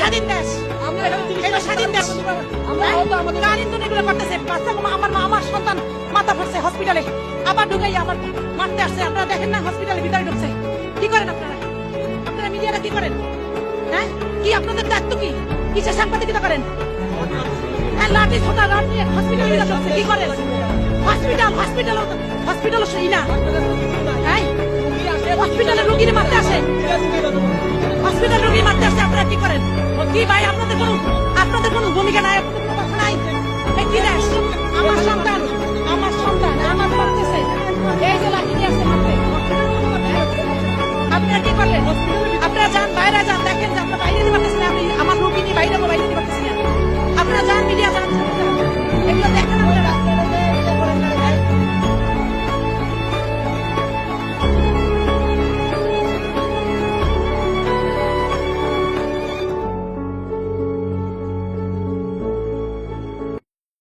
স্বাধীন দেশ, এটা স্বাধীন দেশ। কার ইন্ধন এগুলো করতেছে? আমার সন্তান মাথা ফাটছে হসপিটালে, আবার ঢুকাই আবার মারতে আসছে। আপনারা দেখেন না হসপিটালে ভিতরে ঢুকছে। কি করেন আপনারা? আপনারা মিডিয়ারা কি করেন? হ্যাঁ, কি আপনাদের দায়িত্ব কি? কিসের সাংবাদিকতা করেন? হ্যাঁ, লাঠি ছোটা লাঠি হসপিটালে ঢুকছে। কি করেন? হসপিটাল সেই না, হ্যাঁ হসপিটালে রোগীর মারতে আসে, হসপিটাল রোগী মারতে আসে। আপনারা কি করেন? কি ভাই আপনাদের কোনো ভূমিকা নাই?